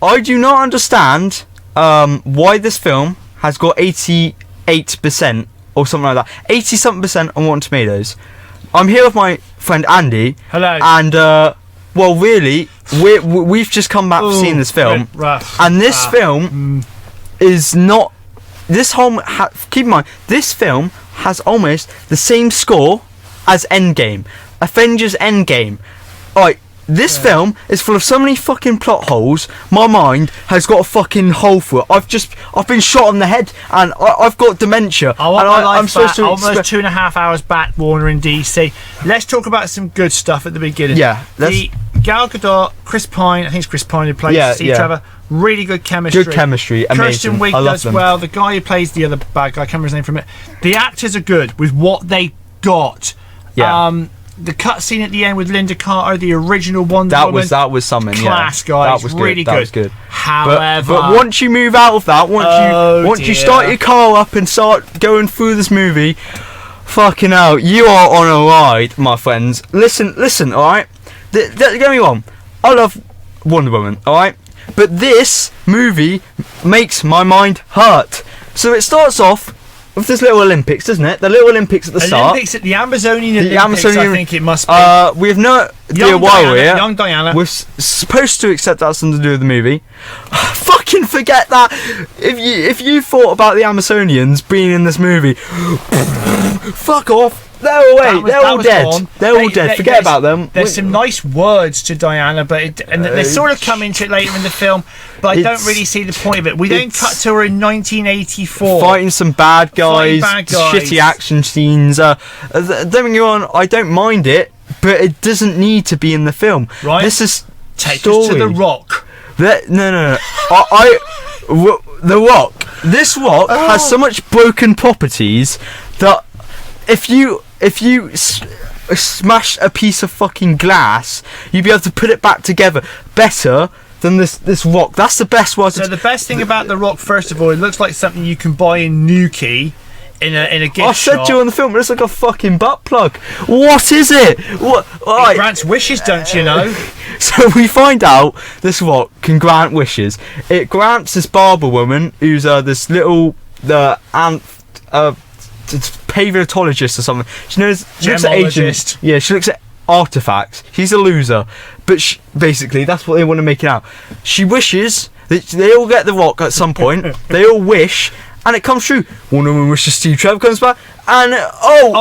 I do not understand why this film has got 88% or something like that. 80-something% on Rotten Tomatoes. I'm here with my friend Andy. Hello. And well, really, we've just come back from seeing this film, and this film is not. This whole keep in mind, this film has almost the same score as Endgame, Avengers Endgame. Alright, this film is full of so many fucking plot holes. My mind has got a fucking hole for it. I've been shot on the head, and I've got dementia. I'm supposed to almost 2.5 hours back, Warner in DC. Let's talk about some good stuff at the beginning. Yeah, the Gal Gadot, Chris Pine. I think it's Chris Pine who plays Steve Trevor. Really good chemistry. Good chemistry, amazing. Kirsten Wiig does well. The guy who plays the other bad guy, I can't remember his name from it. The actors are good with what they got. Yeah. The cut scene at the end with Linda Carter, the original Wonder Woman. That was something. Class, guys. That was really good. That was good. However, but once you move out of that, once you start your car up and start going through this movie, fucking hell, you are on a ride, my friends. Listen, all right. Don't get me wrong. I love Wonder Woman, all right. But this movie makes my mind hurt. So it starts off with this little Olympics, doesn't it? The little Olympics at the start. Olympics at the Amazonian Olympics, I think it must be. We have no idea why we're here. Young Diana. We're supposed to accept that's something to do with the movie. Fucking forget that. If you thought about the Amazonians being in this movie, fuck off. They're away. They're all dead. They're all dead. Forget about them. There's some nice words to Diana, but they sort of come into it later in the film. But I don't really see the point of it. We then cut to her in 1984, fighting some bad guys, shitty action scenes. Don't get me wrong, I don't mind it, but it doesn't need to be in the film. Right? This is Take us to the Rock. No. The Rock. This Rock has so much broken properties that if you smash a piece of fucking glass, you'd be able to put it back together better than this Rock. That's the best one. So the best thing about the Rock, first of all, it looks like something you can buy in Newquay in a gift shop. I said to you on the film, it looks like a fucking butt plug. What is it? What? It grants wishes, don't you know? So we find out this Rock can grant wishes. It grants this barber woman who's this little paleontologist or something. She looks at agents. Yeah, she looks at artifacts. She's a loser, but basically that's what they want to make it out. She wishes that they all get the Rock at some point. They all wish, and it comes true. Wonder Woman wishes Steve Trevor comes back, and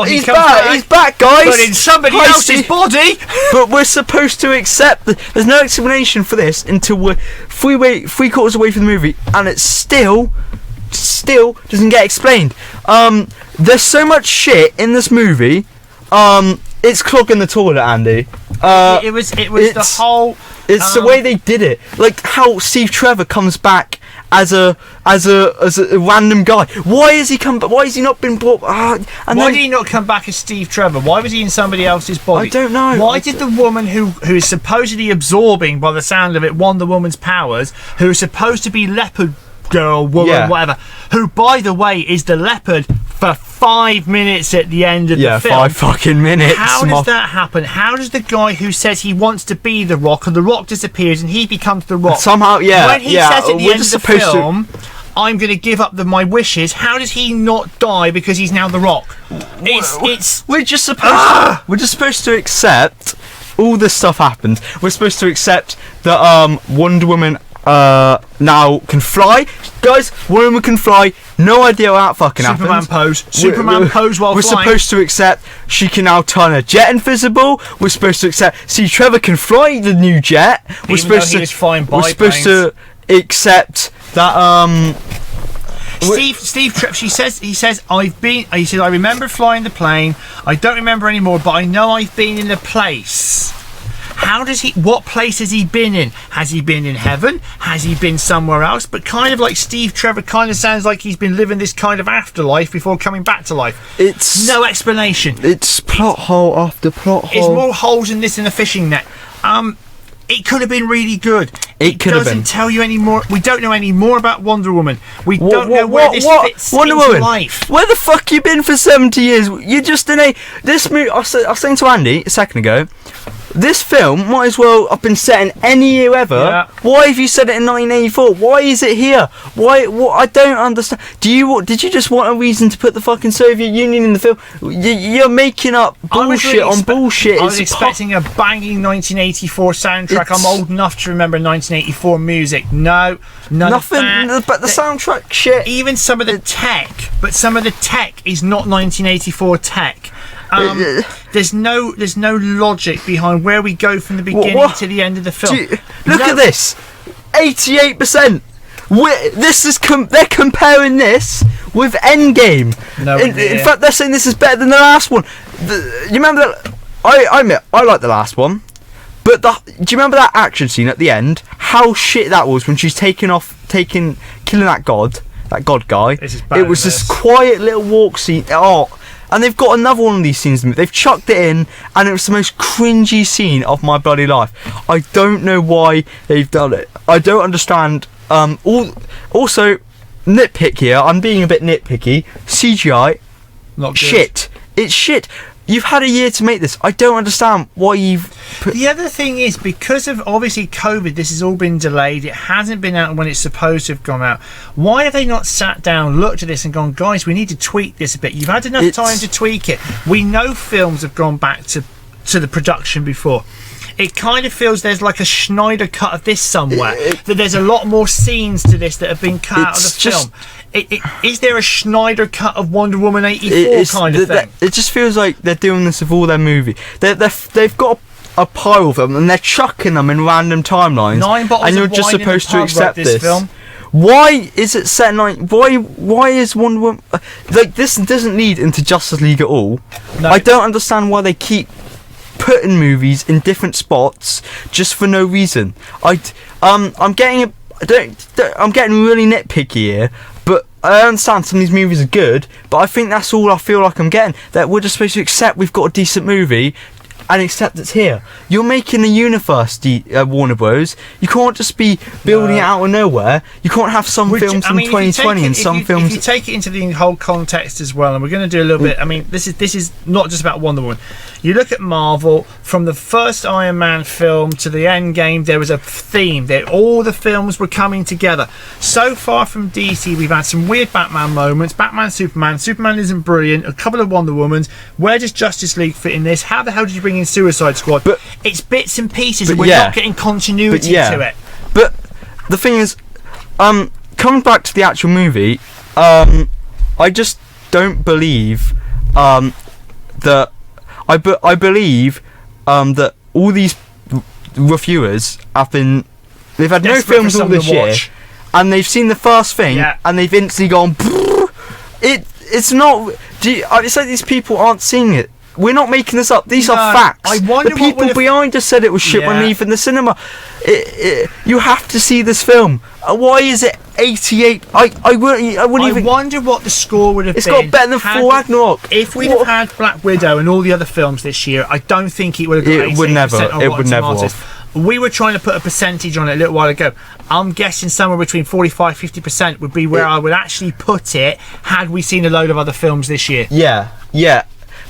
he's back. He's back, guys. But in somebody else's body. But we're supposed to accept that. There's no explanation for this until we're three quarters away from the movie, and it still doesn't get explained. There's so much shit in this movie. It's clogging the toilet, Andy. It was the whole. It's the way they did it, like how Steve Trevor comes back as a random guy. Why has he come? Why has he not been brought? Why did he not come back as Steve Trevor? Why was he in somebody else's body? I don't know. Why did the woman who is supposedly absorbing, by the sound of it, Wonder Woman's powers, who is supposed to be leopard girl, woman, whatever, who, by the way, is the leopard for 5 minutes at the end of the film. 5 fucking minutes. How does that happen? How does the guy who says he wants to be the Rock, and the Rock disappears and he becomes the Rock, somehow, when he says at the end of the film, I'm going to give up my wishes, how does he not die because he's now the Rock? We're just supposed to accept all this stuff happens. We're supposed to accept that Wonder Woman now can fly, guys. Wonder Woman can fly. No idea how that fucking happens. Superman pose while we're flying. Supposed to accept she can now turn a jet invisible. We're supposed to accept Trevor can fly the new jet. We're supposed to accept that Steve Trevor, he says I remember flying the plane. I don't remember anymore, but I know I've been in a place. What place has he been in? Has he been in heaven? Has he been somewhere else? But kind of like Steve Trevor kind of sounds like he's been living this kind of afterlife before coming back to life. It's no explanation. It's plot hole after plot hole. There's more holes in this than a fishing net. It could have been really good. It doesn't tell you any more. We don't know any more about Wonder Woman. We don't know where this fits into life. Where the fuck you been for 70 years? You're just in this movie. I was saying to Andy a second ago, This film might as well have been set in any year ever. Yeah. Why have you set it in 1984? Why is it here? Why? What? I don't understand. Did you just want a reason to put the fucking Soviet Union in the film? You're making up bullshit on bullshit. I was expecting a banging 1984 soundtrack. I'm old enough to remember 1984 music. No, nothing. But the soundtrack shit. Even some of the tech, but some of the tech is not 1984 tech. There's no logic behind where we go from the beginning to the end of the film. Look at this, 88%. They're comparing this with Endgame. In fact, they're saying this is better than the last one. You remember that? I admit, I like the last one, but do you remember that action scene at the end? How shit that was when she's killing that god guy. It was this quiet little walk scene. And they've got another one of these scenes. They've chucked it in, and it was the most cringy scene of my bloody life. I don't know why they've done it. I don't understand. Also, nitpick here. I'm being a bit nitpicky. CGI, not good. Shit. It's shit. You've had a year to make this. I don't understand why you've put... The other thing is, because of obviously COVID, this has all been delayed. It hasn't been out when it's supposed to have gone out. Why have they not sat down, looked at this and gone, guys, we need to tweak this a bit? You've had enough time to tweak it. We know films have gone back to the production before. It kind of feels there's like a Schneider cut of this somewhere. That there's a lot more scenes to this that have been cut out of the film. Is there a Schneider cut of Wonder Woman 84 kind of thing? It just feels like they're doing this with all their movies. They've got a pile of them and they're chucking them in random timelines. 9 bottles and you're of just wine supposed in the to accept this film. Why is it set in why is Wonder Woman like this doesn't lead into Justice League at all? No. I don't understand why they keep putting movies in different spots just for no reason. I'm getting really nitpicky here, but I understand some of these movies are good, but I think that's all I feel like I'm getting. That we're just supposed to accept we've got a decent movie and accept it's here. You're making a universe, Warner Bros. You can't just be building it out of nowhere. You can't have some films from 2020 and some films... If you take it into the whole context as well, and we're going to do a little bit... I mean, this is not just about Wonder Woman. You look at Marvel, from the first Iron Man film to the Endgame, there was a theme. All the films were coming together. So far from DC, we've had some weird Batman moments. Batman, Superman isn't brilliant. A couple of Wonder Womans. Where does Justice League fit in this? How the hell did you bring in Suicide Squad? But it's bits and pieces, and we're not getting continuity to it. But the thing is, coming back to the actual movie, I just don't believe that I believe that all these reviewers they've had no films all this year, and they've seen the first thing and they've instantly gone. It's not. It's like these people aren't seeing it. We're not making this up. These are facts. I wonder the people behind us said it was shit when leaving the cinema. You have to see this film. Why is it 88? I wonder what the score would have been. It's got better than Thor Ragnarok. If we'd have had Black Widow and all the other films this year, I don't think it would have got 88% it would never have. We were trying to put a percentage on it a little while ago. I'm guessing somewhere between 45-50% would be where I would actually put it had we seen a load of other films this year. Yeah.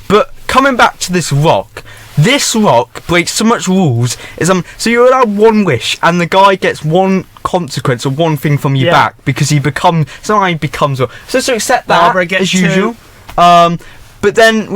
But coming back to this rock breaks so much rules. So you're allowed one wish, and the guy gets one consequence or one thing from your back because he becomes so to accept that Barbara gets as usual. But then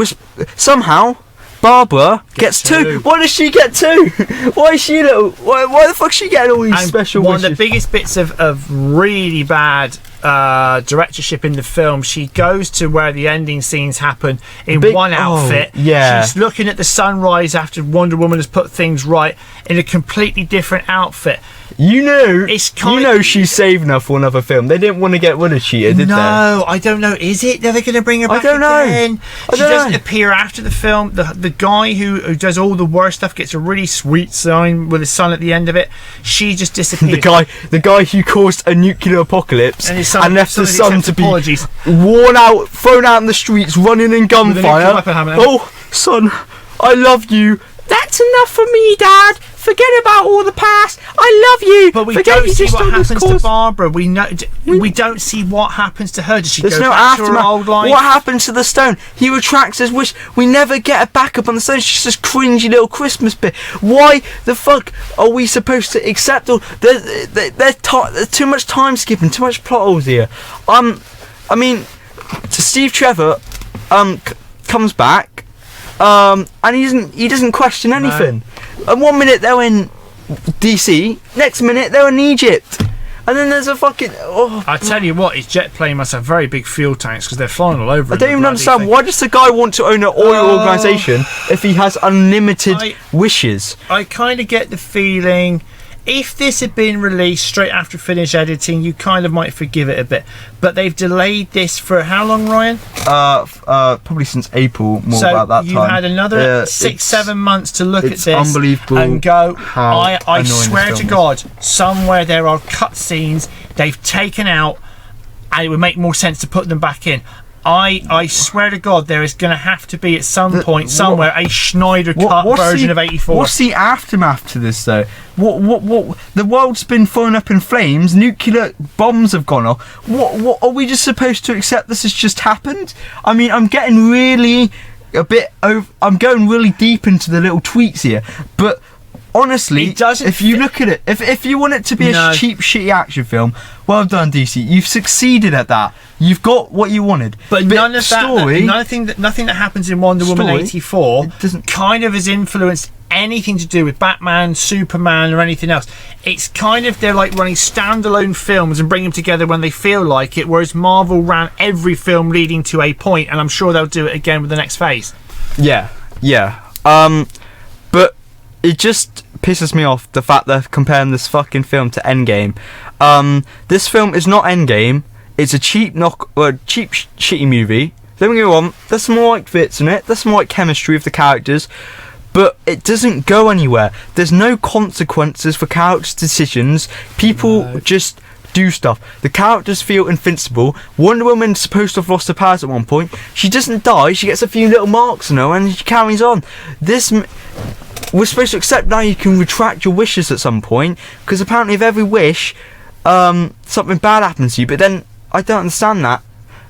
somehow Barbara gets two. Why does she get two? Why is she little? Why the fuck is she getting all these special wishes? One of the biggest bits of really bad directorship in the film, she goes to where the ending scenes happen in one outfit. She's looking at the sunrise after Wonder Woman has put things right in a completely different outfit. She's saving her for another film. They didn't want to get rid of Cheetah, did they? No, I don't know. Is it? Are they going to bring her back again? She doesn't appear after the film. The guy who does all the worst stuff gets a really sweet sign with his son at the end of it. She just disappears. the guy who caused a nuclear apocalypse and left the son to be worn out, thrown out in the streets, running in gunfire. Oh, son, I love you. That's enough for me, Dad. Forget about all the past. I love you. but we don't see what happens to Barbara. We don't see what happens to her. Does she go back to her old life? What happens to the stone? He retracts his wish. We never get a backup on the stone. It's just this cringy little Christmas bit. Why the fuck are we supposed to accept all? There's too much time skipping, too much plot holes here. I mean, Steve Trevor comes back, and he doesn't question anything. No. And 1 minute they're in DC, next minute they're in Egypt, and then there's a fucking. I tell you what, his jet plane must have very big fuel tanks because they're flying all over. I don't even understand why does the guy want to own an oil organisation if he has unlimited wishes? I kind of get the feeling. If this had been released straight after finished editing, you kind of might forgive it a bit. But they've delayed this for how long, Ryan? Probably since April, about that time. So you had another 6-7 months to look at this unbelievable and go, I swear to God, somewhere there are cutscenes they've taken out and it would make more sense to put them back in. I swear to God, there is going to have to be at some point somewhere a Schneider cut version of 84. What's the aftermath to this though? What? The world's been thrown up in flames. Nuclear bombs have gone off. What are we just supposed to accept? This has just happened. I mean, I'm getting really I'm going really deep into the little tweets here, but. Honestly, if you look at it, if you want it to be a cheap, shitty action film, well done, DC. You've succeeded at that. You've got what you wanted. But none of that, nothing that happens in Wonder Woman 84 kind of has influenced anything to do with Batman, Superman, or anything else. It's kind of they're like running standalone films and bring them together when they feel like it. Whereas Marvel ran every film leading to a point, and I'm sure they'll do it again with the next phase. Yeah. But it just pisses me off the fact they're comparing this fucking film to Endgame. This film is not Endgame. It's a cheap shitty movie. Don't get me wrong, there's some alright bits in it, there's some alright chemistry of the characters, but it doesn't go anywhere. There's no consequences for characters' decisions. People just do stuff. The characters feel invincible. Wonder Woman's supposed to have lost her powers at one point. She doesn't die, she gets a few little marks on her and she carries on. We're supposed to accept now you can retract your wishes at some point, because apparently if every wish something bad happens to you, but then I don't understand that,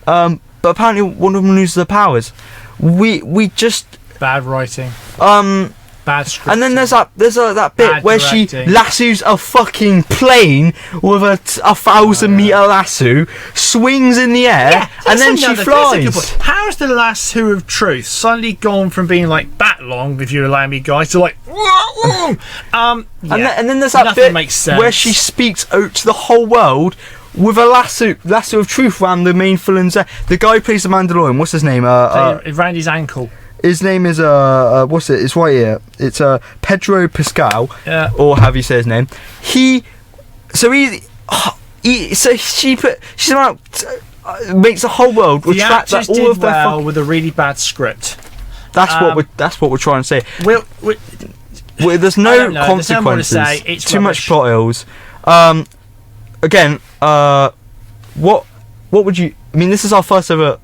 but apparently Wonder Woman loses her powers. We just bad writing, bad script, and then there's that bit where she lassos a fucking plane with a 1,000-meter lasso, swings in the air, and then she flies. How's the lasso of truth suddenly gone from being like that long, if you allow me, guys, to like and then there's that bit where she speaks out to the whole world with a lasso of truth around the main villain's head. The guy who plays the Mandalorian, what's his name? Randy's ankle. His name is what's it? It's right here. It's Pedro Pascal. Yeah. Or have you say his name? She makes the whole world retract that all of their with a really bad script. That's what we're trying to say. There's no consequences. It's too much plot holes. Again, what would you? I mean, this is our first ever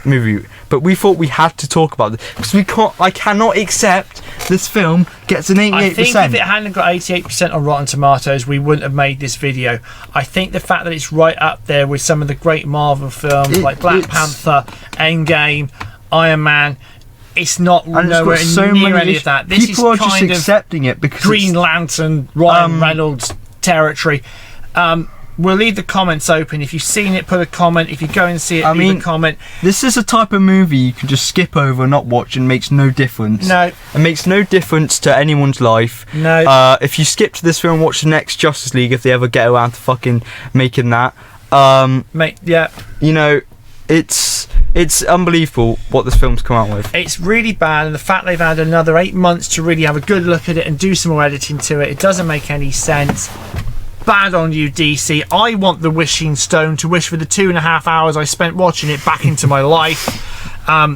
movie, but we thought we had to talk about this because I cannot accept this film gets an 88%. I think if it hadn't got 88% on Rotten Tomatoes, we wouldn't have made this video. I think the fact that it's right up there with some of the great Marvel films like Black Panther, Endgame, Iron Man. It's not nowhere near any of that. This people is are just accepting it because Green Lantern, Ryan Reynolds territory. We'll leave the comments open. If you've seen it, put a comment. If you go and see it, leave a comment. This is a type of movie you can just skip over and not watch and makes no difference. No. It makes no difference to anyone's life. No. If you skip to this film, watch the next Justice League if they ever get around to fucking making that. Yeah. You know, it's unbelievable what this film's come out with. It's really bad, and the fact they've had another 8 months to really have a good look at it and do some more editing to it, it doesn't make any sense. Bad on you, DC. I want the wishing stone to wish for the 2.5 hours I spent watching it back into my life.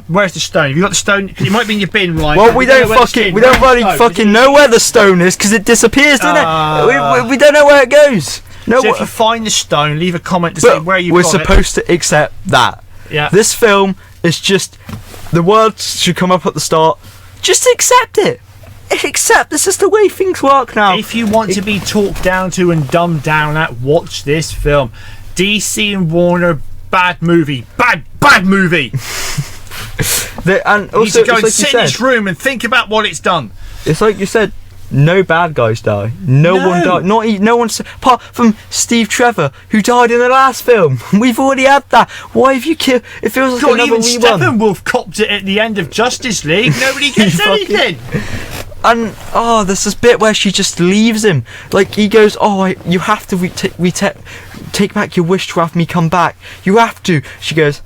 Where's the stone? Have you got the stone? It might be in your bin, right? Well, we don't really fucking know where the stone is because it disappears, doesn't it? We don't know where it goes. No. So if you find the stone, leave a comment to say where you got it. We're supposed to accept that. Yeah. This film is just the words should come up at the start. Just accept it. accept this is the way things work now. If you want to be talked down to and dumbed down at, watch this film. DC and Warner, bad movie. Bad movie. And also, you need to go and sit in this room and think about what it's done. It's like you said, no bad guys die. No one died. No one, apart from Steve Trevor, who died in the last film. We've already had that. Why have you killed? It feels like God, another even Steppenwolf copped it at the end of Justice League. Nobody gets anything. And there's this bit where she just leaves him. Like he goes, you have to take back your wish to have me come back. You have to. She goes,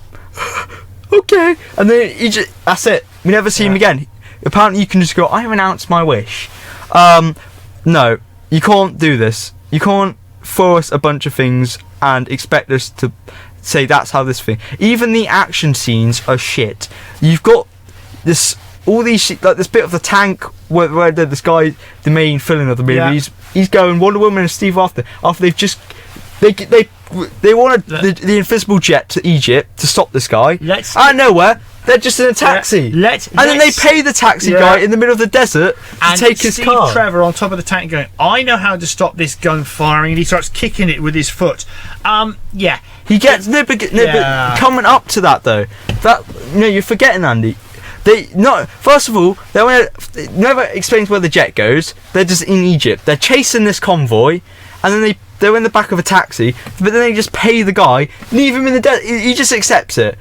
okay. And then that's it. We never see him again. Apparently, you can just go, I renounce my wish. No, you can't do this. You can't throw us a bunch of things and expect us to say that's how this thing. Even the action scenes are shit. You've got all these like this bit of the tank where this guy, the main villain of the movie, he's going Wonder Woman and Steve after they've just they wanted the invisible jet to Egypt to stop this guy. Out of nowhere. They're just in a taxi. And then they pay the taxi guy in the middle of the desert to take his car. Steve Trevor on top of the tank going, I know how to stop this gun firing, and he starts kicking it with his foot. He gets but coming up to that though. You're forgetting, Andy. First of all, it never explains where the jet goes. They're just in Egypt. They're chasing this convoy, and then they're in the back of a taxi, but then they just pay the guy, leave him in the desert. He just accepts it.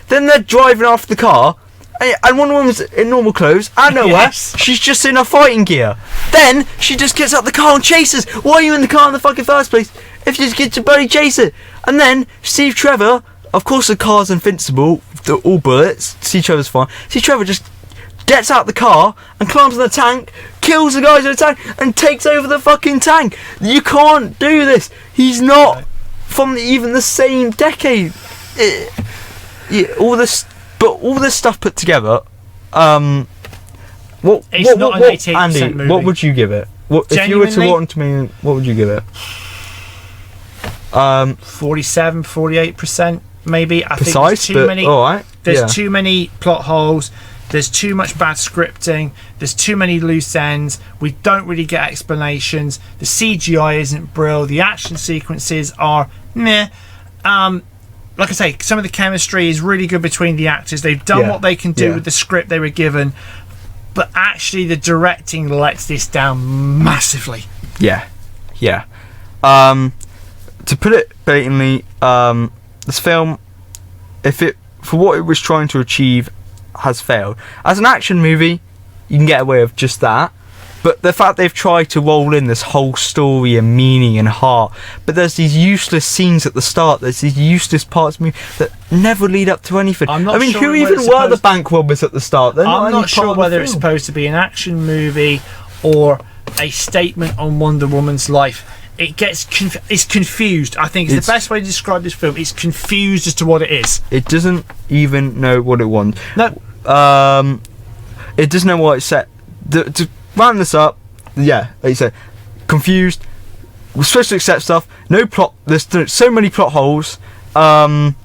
Then they're driving after the car, and one woman's in normal clothes. I know her. She's just in her fighting gear. Then she just gets out the car and chases. Why are you in the car in the fucking first place if you just get to bloody chase it? And then Steve Trevor, of course the car's invincible, all bullets. Steve Trevor's fine. Steve Trevor just gets out the car and climbs on the tank, kills the guys in the tank, and takes over the fucking tank. You can't do this. He's not from even the same decade. All this stuff put together. Andy, movie. What would you give it? If you were to Rotten Tomatoes, what would you give it? 47, 48%, maybe. I think there's too many. All right. There's too many plot holes. There's too much bad scripting. There's too many loose ends. We don't really get explanations. The CGI isn't brilliant. The action sequences are meh. Like I say, some of the chemistry is really good between the actors. They've done what they can do with the script they were given. But actually, the directing lets this down massively. Yeah. To put it blatantly, this film, for what it was trying to achieve, has failed. As an action movie, you can get away with just that, but the fact they've tried to roll in this whole story and meaning and heart, but there's these useless scenes at the start, there's these useless parts of me that never lead up to anything. Who even were the bank robbers at the start? I'm not sure whether it's supposed to be an action movie or a statement on Wonder Woman's life. It's confused. I think it's the best way to describe this film. It's confused as to what it is. It doesn't even know what it wants. No. It doesn't know what it's set. To round this up, like you said, confused. We're supposed to accept stuff. No plot. There's so many plot holes. And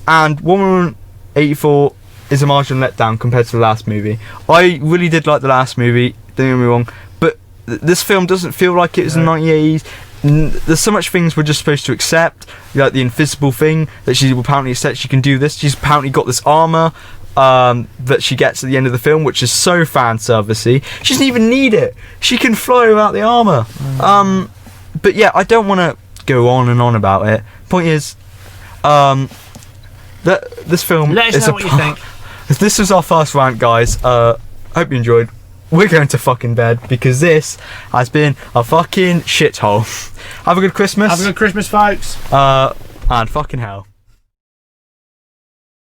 Ww84 is a marginal letdown compared to the last movie. I really did like the last movie. Don't get me wrong, but this film doesn't feel like it was in the 1980s. There's so much things we're just supposed to accept, like the invisible thing that she apparently said she can do this. She's apparently got this armor that she gets at the end of the film, which is so fan servicey. She doesn't even need it. She can fly without the armor. But yeah, I don't want to go on and on about it. Point is, that this film. Let us know what you think. This was our first rant, guys. Hope you enjoyed. We're going to fucking bed because this has been a fucking shithole. Have a good Christmas. Have a good Christmas, folks. And fucking hell.